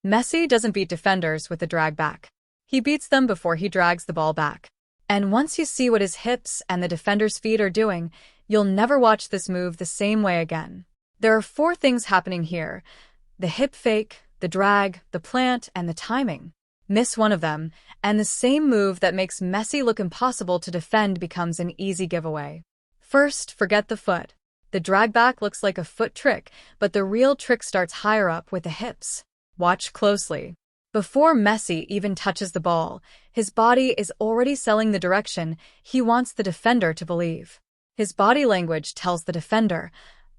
Messi doesn't beat defenders with the drag back. He beats them before he drags the ball back. And once you see what his hips and the defender's feet are doing, you'll never watch this move the same way again. There are 4 things happening here: the hip fake, the drag, the plant, and the timing. Miss one of them, and the same move that makes Messi look impossible to defend becomes an easy giveaway. First, forget the foot. The drag back looks like a foot trick, but the real trick starts higher up with the hips. Watch closely. Before Messi even touches the ball, his body is already selling the direction he wants the defender to believe. His body language tells the defender,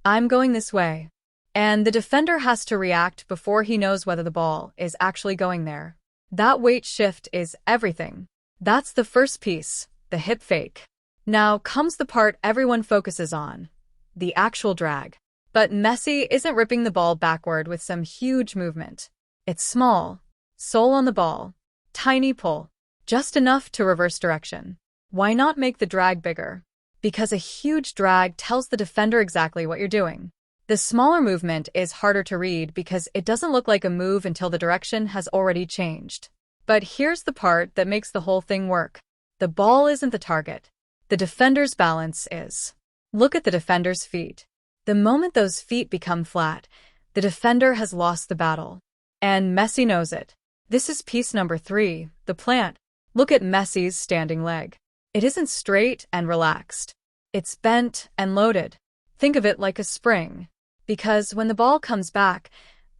"I'm going this way." And the defender has to react before he knows whether the ball is actually going there. That weight shift is everything. That's the first piece, the hip fake. Now comes the part everyone focuses on, the actual drag. But Messi isn't ripping the ball backward with some huge movement. It's small, sole on the ball, tiny pull, just enough to reverse direction. Why not make the drag bigger? Because a huge drag tells the defender exactly what you're doing. The smaller movement is harder to read because it doesn't look like a move until the direction has already changed. But here's the part that makes the whole thing work. The ball isn't the target. The defender's balance is. Look at the defender's feet. The moment those feet become flat, the defender has lost the battle. And Messi knows it. This is piece number 3, the plant. Look at Messi's standing leg. It isn't straight and relaxed. It's bent and loaded. Think of it like a spring. Because when the ball comes back,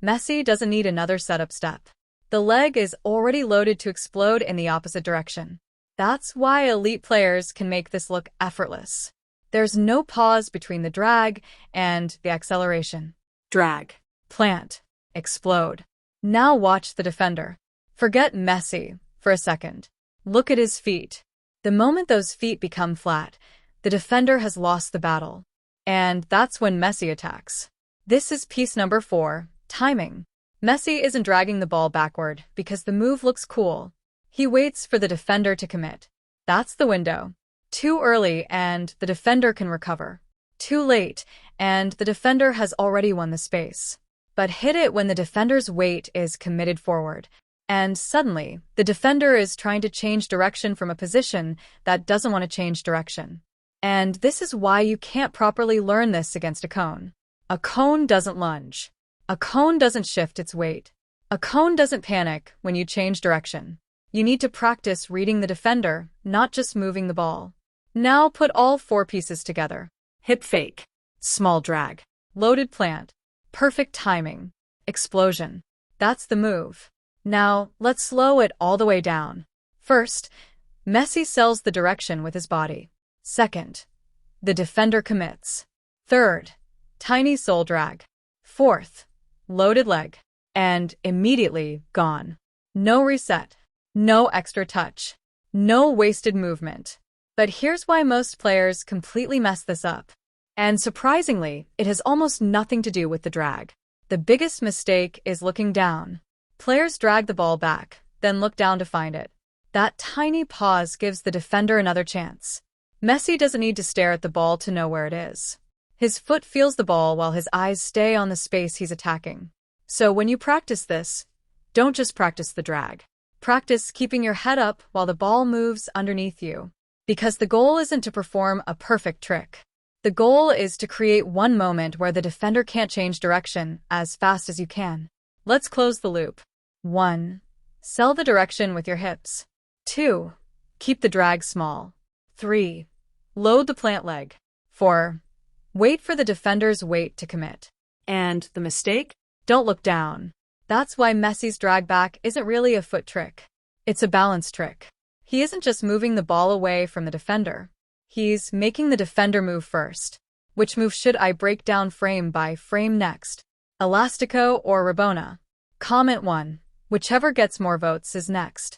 Messi doesn't need another setup step. The leg is already loaded to explode in the opposite direction. That's why elite players can make this look effortless. There's no pause between the drag and the acceleration. Drag, plant, explode. Now watch the defender. Forget Messi for a second. Look at his feet. The moment those feet become flat, the defender has lost the battle. And that's when Messi attacks. This is piece number 4, timing. Messi isn't dragging the ball backward because the move looks cool. He waits for the defender to commit. That's the window. Too early and the defender can recover. Too late and the defender has already won the space. But hit it when the defender's weight is committed forward. And suddenly, the defender is trying to change direction from a position that doesn't want to change direction. And this is why you can't properly learn this against a cone. A cone doesn't lunge. A cone doesn't shift its weight. A cone doesn't panic when you change direction. You need to practice reading the defender, not just moving the ball. Now put all 4 pieces together. Hip fake, small drag, loaded plant, perfect timing, explosion. That's the move. Now, let's slow it all the way down. First, Messi sells the direction with his body. Second, the defender commits. Third, tiny sole drag. Fourth, loaded leg. And immediately gone. No reset. No extra touch. No wasted movement. But here's why most players completely mess this up. And surprisingly, it has almost nothing to do with the drag. The biggest mistake is looking down. Players drag the ball back, then look down to find it. That tiny pause gives the defender another chance. Messi doesn't need to stare at the ball to know where it is. His foot feels the ball while his eyes stay on the space he's attacking. So when you practice this, don't just practice the drag. Practice keeping your head up while the ball moves underneath you. Because the goal isn't to perform a perfect trick. The goal is to create one moment where the defender can't change direction as fast as you can. Let's close the loop. 1. Sell the direction with your hips. 2. Keep the drag small. 3. Load the plant leg. 4. Wait for the defender's weight to commit. And the mistake? Don't look down. That's why Messi's drag back isn't really a foot trick. It's a balance trick. He isn't just moving the ball away from the defender. He's making the defender move first. Which move should I break down frame by frame next? Elastico or Rabona? Comment 1. Whichever gets more votes is next.